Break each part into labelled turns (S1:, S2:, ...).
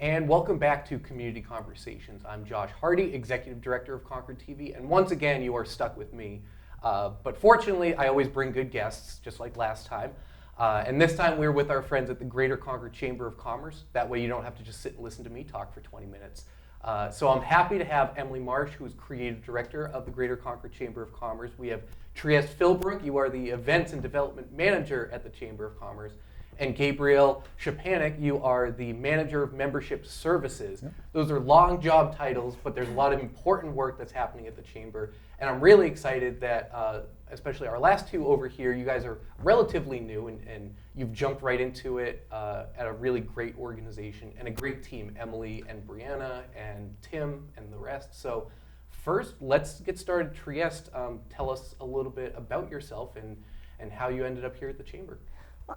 S1: And welcome back to Community Conversations. I'm Josh Hardy, Executive Director of Concord TV, and once again, you are stuck with me. But fortunately, I always bring good guests, just like last time. And this time, we're with our friends at the Greater Concord Chamber of Commerce. That way, you don't have to just sit and listen to me talk for 20 minutes. So I'm happy to have Emily Marsh, who is Creative Director of the Greater Concord Chamber of Commerce. We have Trieste Philbrook, you are the Events and Development Manager at the Chamber of Commerce. And Gabriel Shapanik, you are the Manager of Membership Services. Yep. Those are long job titles, but there's a lot of important work that's happening at the Chamber. And I'm really excited that, especially our last two over here, you guys are relatively new and you've jumped right into it at a really great organization and a great team, Emily and Brianna and Tim and the rest. So first, let's get started. Trieste, tell us a little bit about yourself and how you ended up here at the Chamber.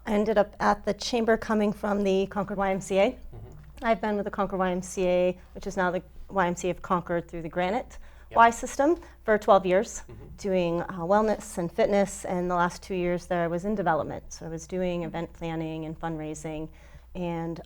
S2: I ended up at the Chamber coming from the Concord YMCA.
S1: Mm-hmm.
S2: I've been with the Concord YMCA, which is now the YMCA of Concord through the Granite Y system for 12 years, doing wellness and fitness, and the last 2 years there I was in development. So I was doing event planning and fundraising and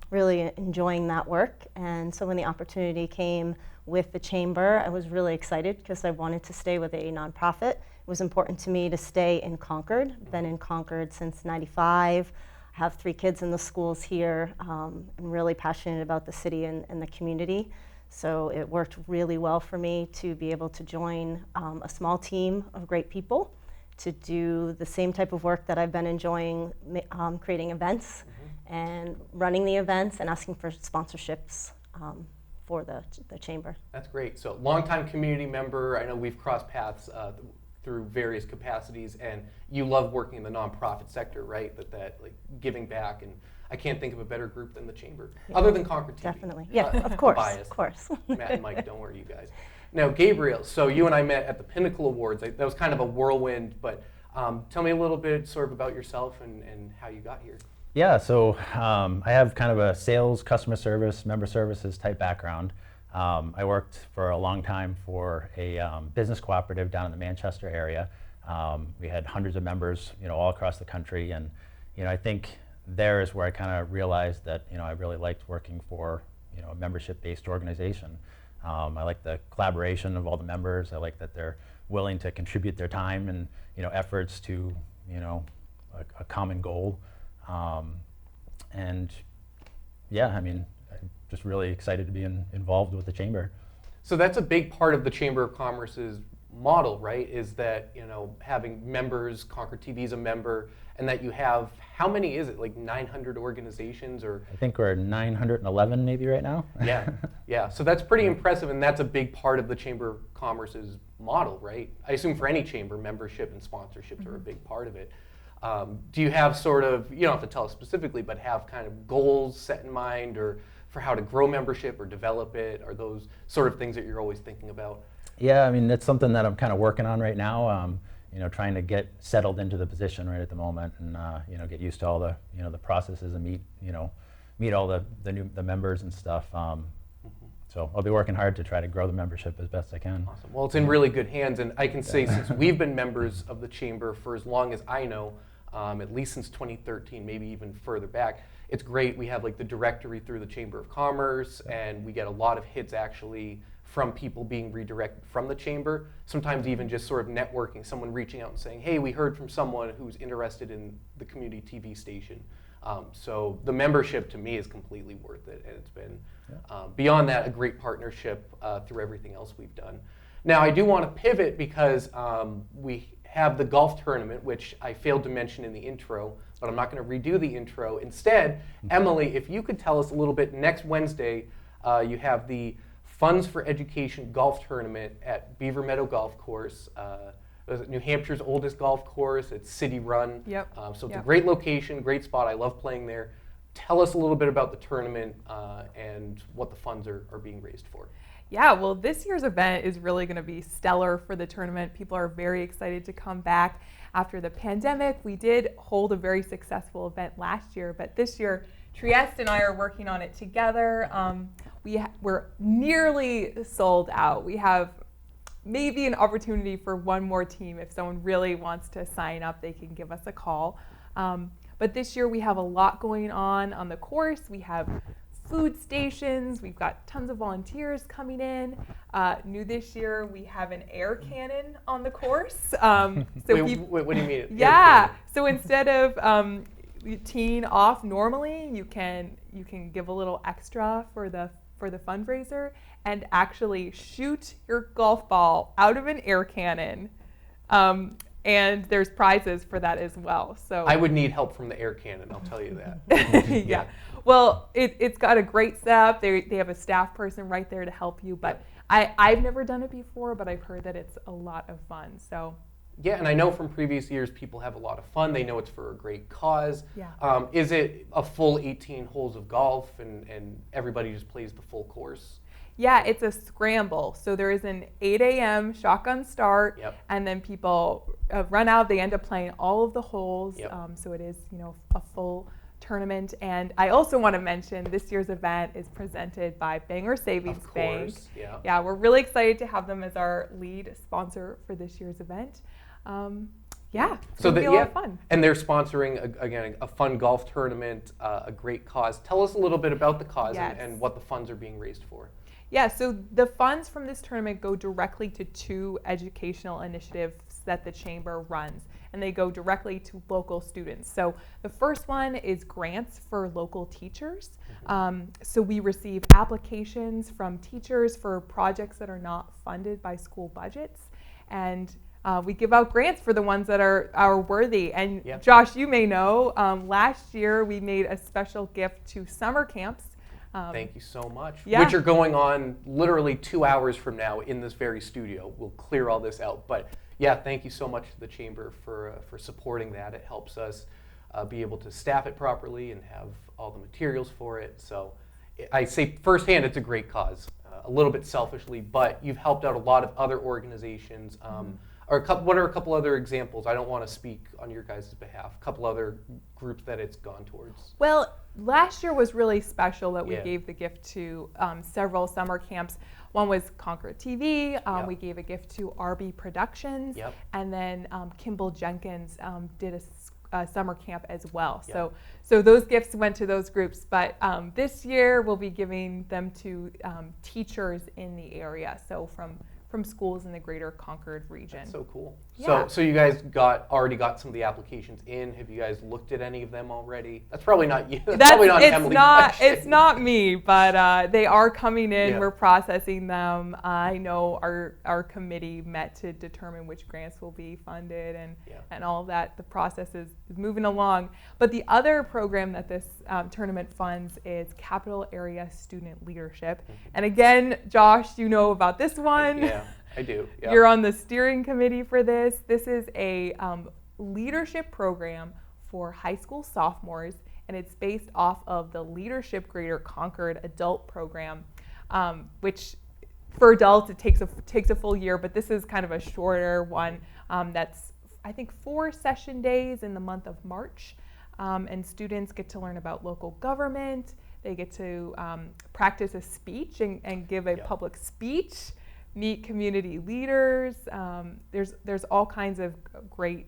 S2: really enjoying that work. And so when the opportunity came with the Chamber, I was really excited because I wanted to stay with a nonprofit. It was important to me to stay in Concord. I've been in Concord since '95. I have 3 kids in the schools here. I'm really passionate about the city and the community. So it worked really well for me to be able to join a small team of great people to do the same type of work that I've been enjoying, creating events and running the events and asking for sponsorships for the Chamber.
S1: That's great. So longtime community member. I know we've crossed paths through various capacities, and you love working in the nonprofit sector, right? That like giving back, and I can't think of a better group than the Chamber, other than Concord TV.
S2: Definitely, yeah, of course,
S1: biased.
S2: Of course.
S1: Matt and Mike, don't worry, you guys. Now, Gabriel, so you and I met at the Pinnacle Awards. That was kind of a whirlwind, but tell me a little bit sort of about yourself and how you got here.
S3: Yeah, so I have kind of a sales, customer service, member services type background. I worked for a long time for a business cooperative down in the Manchester area. We had hundreds of members, all across the country, and I think there is where I kind of realized that I really liked working for a membership-based organization. I like the collaboration of all the members. I like that they're willing to contribute their time and efforts to a common goal. And yeah, I mean, I'm just really excited to be involved with the Chamber.
S1: So that's a big part of the Chamber of Commerce's model, right? Is that having members, Concord TV is a member, and that you have, how many is it, like 900 organizations? Or
S3: I think we're 911 maybe right now.
S1: Yeah. So that's pretty impressive, and that's a big part of the Chamber of Commerce's model, right? I assume for any chamber, membership and sponsorships are a big part of it. Do you have sort of, you don't have to tell us specifically, but have kind of goals set in mind or for how to grow membership or develop it? Are those sort of things that you're always thinking about?
S3: Yeah, I mean, that's something that I'm kind of working on right now. Trying to get settled into the position right at the moment, and get used to all the the processes and meet all the members and stuff. So I'll be working hard to try to grow the membership as best I can.
S1: Awesome. Well, it's in really good hands, and I can say since we've been members of the Chamber for as long as I know, at least since 2013, maybe even further back, it's great. We have like the directory through the Chamber of Commerce, and we get a lot of hits actually from people being redirected from the Chamber, sometimes even just sort of networking, someone reaching out and saying, hey, we heard from someone who's interested in the community TV station. So the membership to me is completely worth it, and it's been, beyond that, a great partnership through everything else we've done. Now, I do want to pivot because we have the golf tournament, which I failed to mention in the intro, but I'm not going to redo the intro. Instead, Emily, if you could tell us a little bit, next Wednesday, you have the Funds for Education golf tournament at Beaver Meadow Golf Course. New Hampshire's oldest golf course. It's city run.
S4: Yep.
S1: So it's a great location, great spot. I love playing there. Tell us a little bit about the tournament and what the funds are being raised for.
S4: Yeah, well, this year's event is really going to be stellar for the tournament. People are very excited to come back after the pandemic. We did hold a very successful event last year, but this year, Trieste and I are working on it together. We're nearly sold out. We have maybe an opportunity for one more team. If someone really wants to sign up, they can give us a call. But this year we have a lot going on the course. We have food stations. We've got tons of volunteers coming in. New this year, we have an air cannon on the course. So
S1: Wait, what do you mean?
S4: yeah. So instead of teeing off normally, you can give a little extra for the fundraiser and actually shoot your golf ball out of an air cannon. And there's prizes for that as well. So
S1: I would need help from the air cannon, I'll tell you that.
S4: yeah. Well, it's got a great setup. They have a staff person right there to help you. But I've never done it before, but I've heard that it's a lot of fun. So
S1: yeah, and I know from previous years people have a lot of fun. They know it's for a great cause.
S4: Yeah.
S1: Is it a full 18 holes of golf and everybody just plays the full course?
S4: Yeah, it's a scramble. So there is an 8 a.m. shotgun start, and then people run out. They end up playing all of the holes. So it is, a full tournament. And I also want to mention this year's event is presented by Bangor Savings Bank. Yeah, we're really excited to have them as our lead sponsor for this year's event. Yeah, so it'll be a lot of fun.
S1: And they're sponsoring, again, a fun golf tournament, a great cause. Tell us a little bit about the cause and what the funds are being raised for.
S4: Yeah, so the funds from this tournament go directly to 2 educational initiatives that the Chamber runs, and they go directly to local students. So the first one is grants for local teachers. So we receive applications from teachers for projects that are not funded by school budgets, and we give out grants for the ones that are worthy. And Josh, you may know, last year we made a special gift to summer camps.
S1: Thank you so much.
S4: Yeah.
S1: Which are going on literally 2 hours from now in this very studio. We'll clear all this out. But yeah, thank you so much to the Chamber for supporting that. It helps us be able to staff it properly and have all the materials for it. So I say firsthand, it's a great cause. A little bit selfishly, but you've helped out a lot of other organizations. What are a couple other examples? I don't want to speak on your guys' behalf. A couple other groups that it's gone towards.
S4: Well, last year was really special that we gave the gift to several summer camps. One was Concord TV. We gave a gift to RB Productions. And then Kimball Jenkins did a summer camp as well. So those gifts went to those groups. But this year we'll be giving them to teachers in the area. So from schools in the greater Concord region.
S1: That's so cool.
S4: Yeah.
S1: So you guys already got some of the applications in. Have you guys looked at any of them already? That's probably not you. That's probably not Emily.
S4: It's not me, but they are coming in. We're processing them. I know our committee met to determine which grants will be funded and all of that. The process is moving along. But the other program that this tournament funds is Capital Area Student Leadership. And again, Josh, you know about this one.
S1: Yeah. I do. Yeah.
S4: You're on the steering committee for this. This is a leadership program for high school sophomores, and it's based off of the Leadership Greater Concord adult program, which for adults it takes a full year, but this is kind of a shorter one that's, I think, 4 session days in the month of March, and students get to learn about local government. They get to practice a speech and give a public speech. Meet community leaders. There's all kinds of great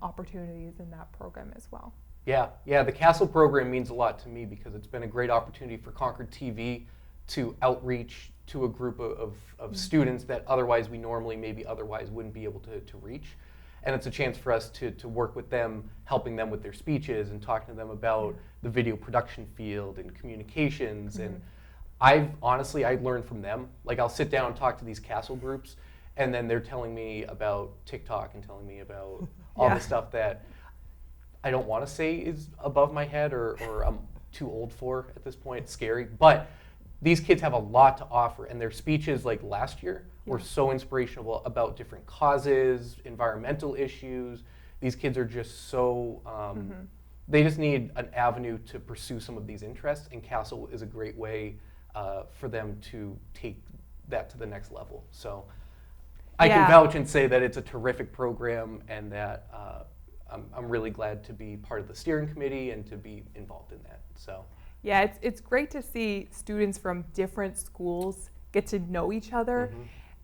S4: opportunities in that program as well.
S1: Yeah, the Castle program means a lot to me because it's been a great opportunity for Concord TV to outreach to a group of students that otherwise we normally maybe otherwise wouldn't be able to reach. And it's a chance for us to work with them, helping them with their speeches and talking to them about the video production field and communications. And I learned from them. Like, I'll sit down and talk to these Castle groups, and then they're telling me about TikTok and telling me about all the stuff that I don't want to say is above my head or I'm too old for at this point. It's scary. But these kids have a lot to offer, and their speeches, like last year, were so inspirational about different causes, environmental issues. These kids are just so, they just need an avenue to pursue some of these interests, and Castle is a great way for them to take that to the next level. So I can vouch and say that it's a terrific program, and that I'm really glad to be part of the steering committee and to be involved in that. So
S4: yeah, it's great to see students from different schools get to know each other,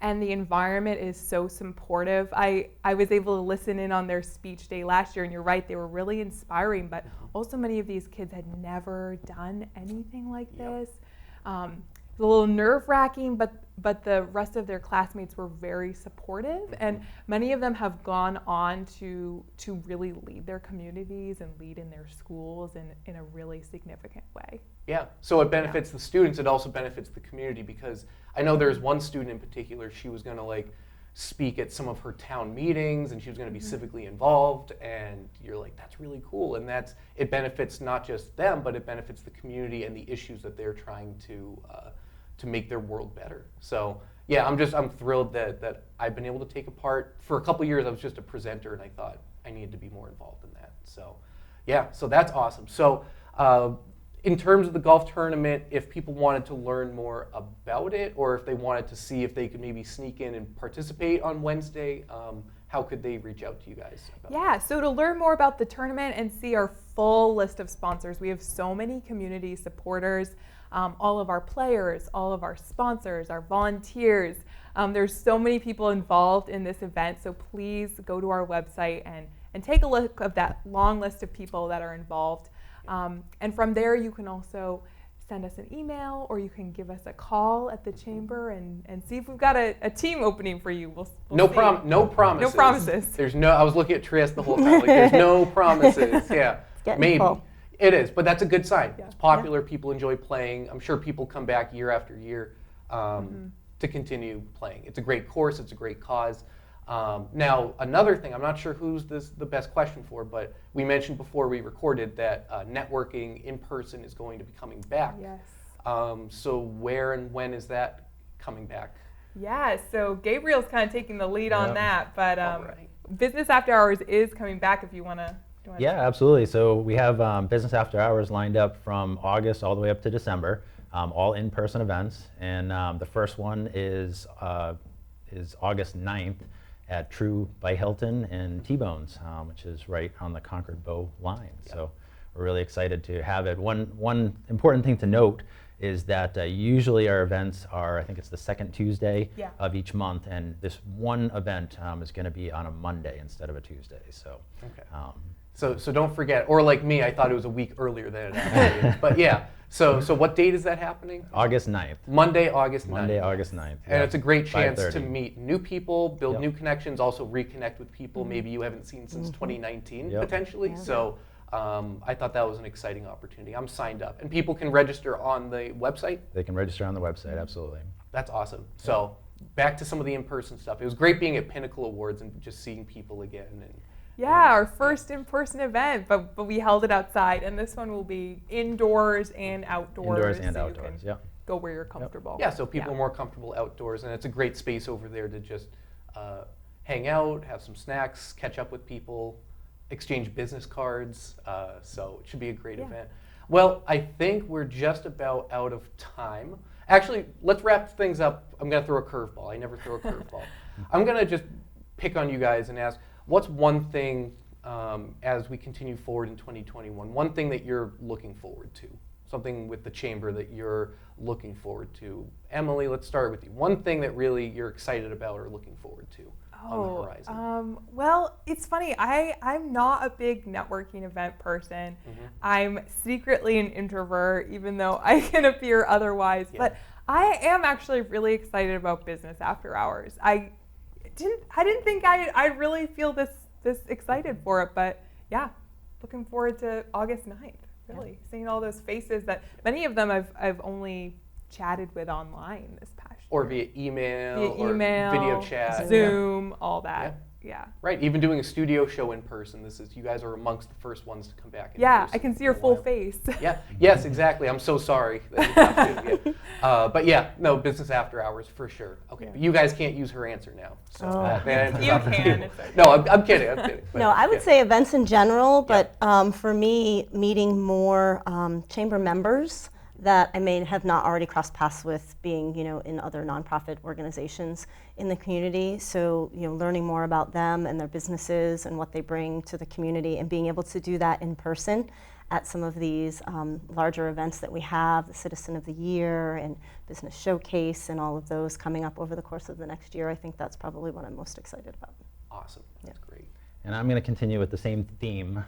S4: and the environment is so supportive. I was able to listen in on their speech day last year, and you're right, they were really inspiring, but also many of these kids had never done anything like this. It was a little nerve-wracking, but the rest of their classmates were very supportive, and many of them have gone on to really lead their communities and lead in their schools in a really significant way.
S1: Yeah, so it benefits the students, it also benefits the community, because I know there's one student in particular, she was going to like speak at some of her town meetings and she was going to be civically involved, and you're like, that's really cool, and it benefits not just them, but it benefits the community and the issues that they're trying to make their world better. So yeah, I'm thrilled that I've been able to take a part. For a couple years I was just a presenter, and I thought I needed to be more involved in that. So yeah, so that's awesome. So in terms of the golf tournament, if people wanted to learn more about it, or if they wanted to see if they could maybe sneak in and participate on Wednesday, how could they reach out to you guys about
S4: Yeah, so to learn more about the tournament and see our full list of sponsors, we have so many community supporters, all of our players, all of our sponsors, our volunteers. There's so many people involved in this event, so please go to our website and take a look of that long list of people that are involved. And from there, you can also send us an email, or you can give us a call at the chamber and see if we've got a team opening for you. We'll
S1: No
S4: see.
S1: promises.
S4: No promises.
S1: I was looking at Trieste the whole time. Like, there's no promises. Yeah,
S2: getting
S1: maybe.
S2: full.
S1: It is, but that's a good sign.
S4: Yeah.
S1: It's popular. People enjoy playing. I'm sure people come back year after year to continue playing. It's a great course. It's a great cause. Now, another thing, I'm not sure who's the best question for, but we mentioned before we recorded that networking in person is going to be coming back.
S4: Yes.
S1: So where and when is that coming back?
S4: Yeah, so Gabriel's kind of taking the lead on
S3: Yeah.
S4: that, but
S1: All right.
S4: Business After Hours is coming back if you want to.
S3: Yeah, absolutely. So we have Business After Hours lined up from August all the way up to December, all in-person events. And the first one is August 9th at True by Hilton and T-Bones, which is right on the Concord Bow line.
S1: Yep.
S3: So we're really excited to have it. One important thing to note is that usually our events are, I think it's the second Tuesday
S4: Yeah.
S3: of each month, and this one event is going to be on a Monday instead of a Tuesday. So.
S1: Okay.
S3: Um,
S1: So don't forget, or like me, I thought it was a week earlier than it actually is. But yeah, so what date is that happening?
S3: August 9th.
S1: Monday, August 9th.
S3: Monday, August 9th.
S1: And
S3: yeah,
S1: it's a great chance
S3: 5:30.
S1: to meet new people, build
S3: Yep.
S1: new connections, also reconnect with people maybe you haven't seen since 2019
S3: Yep.
S1: potentially.
S2: Yeah.
S1: So I thought that was an exciting opportunity. I'm signed up. And people can register on the website.
S3: They can register on the website, absolutely.
S1: That's awesome. So back to some of the in-person stuff. It was great being at Pinnacle Awards and just seeing people again. And
S4: Yeah, our first in-person event, but we held it outside, and this one will be indoors and outdoors.
S3: Indoors and
S4: so
S3: outdoors,
S4: you can
S3: yeah.
S4: go where you're comfortable.
S1: yeah, so people are more comfortable outdoors, and it's a great space over there to just hang out, have some snacks, catch up with people, exchange business cards. So it should be a great
S4: Yeah.
S1: event. Well, I think we're just about out of time. Actually, let's wrap things up. I'm going to throw a curveball. I never throw a curveball. I'm going to just pick on you guys and ask, what's one thing as we continue forward in 2021, one thing that you're looking forward to? Something with the chamber that you're looking forward to. Emily, let's start with you. One thing that really you're excited about or looking forward to on the horizon.
S4: Well, it's funny. I'm not a big networking event person. I'm secretly an introvert, even though I can appear otherwise.
S1: Yeah.
S4: But I am actually really excited about Business After Hours. I didn't think I'd really feel this excited for it, but yeah, looking forward to August 9th. Really, seeing all those faces that many of them I've only chatted with online this past year.
S1: Or via email,
S4: Via
S1: or
S4: email,
S1: video chat.
S4: Zoom, all that. Yeah.
S1: Right, even doing a studio show in person. You guys are amongst the first ones to come back in
S4: Yeah,
S1: person
S4: I can
S1: in
S4: see your
S1: a
S4: full
S1: while.
S4: face.
S1: Yeah, yes, exactly. I'm so sorry that you have to. Yeah. But yeah, no, Business After Hours for sure. Okay, but you guys can't use her answer now. So
S2: Oh.
S1: that answer's
S4: You
S1: off the
S4: can,
S1: table.
S4: it's okay.
S1: No, I'm kidding. But,
S2: No, I would
S1: yeah.
S2: say events in general, but for me, meeting more chamber members that I may have not already crossed paths with, being in other nonprofit organizations in the community. So learning more about them and their businesses and what they bring to the community, and being able to do that in person at some of these larger events that we have, the Citizen of the Year and Business Showcase, and all of those coming up over the course of the next year. I think that's probably what I'm most excited about.
S1: Awesome. That's great.
S3: And I'm going to continue with the same theme.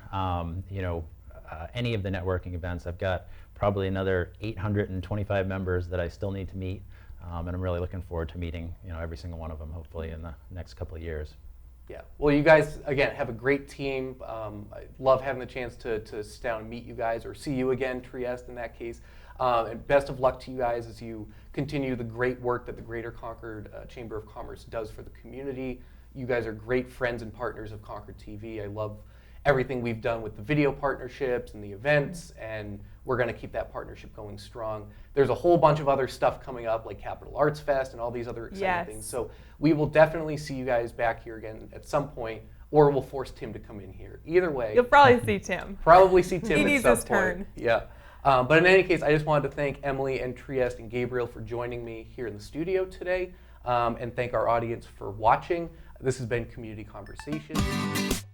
S3: any of the networking events. I've got probably another 825 members that I still need to meet, and I'm really looking forward to meeting every single one of them, hopefully in the next couple of years.
S1: Yeah, well, you guys, again, have a great team. I love having the chance to sit down and meet you guys, or see you again, Trieste, in that case. And best of luck to you guys as you continue the great work that the Greater Concord Chamber of Commerce does for the community. You guys are great friends and partners of Concord TV. I love everything we've done with the video partnerships and the events, and we're going to keep that partnership going strong. There's a whole bunch of other stuff coming up, like Capital Arts Fest and all these other exciting things. So we will definitely see you guys back here again at some point, or we'll force Tim to come in here. Either way.
S4: You'll probably see Tim.
S1: Probably see Tim
S4: He
S1: at
S4: needs
S1: some
S4: his
S1: point.
S4: turn.
S1: Yeah. But in any case, I just wanted to thank Emily and Trieste and Gabriel for joining me here in the studio today, and thank our audience for watching. This has been Community Conversations.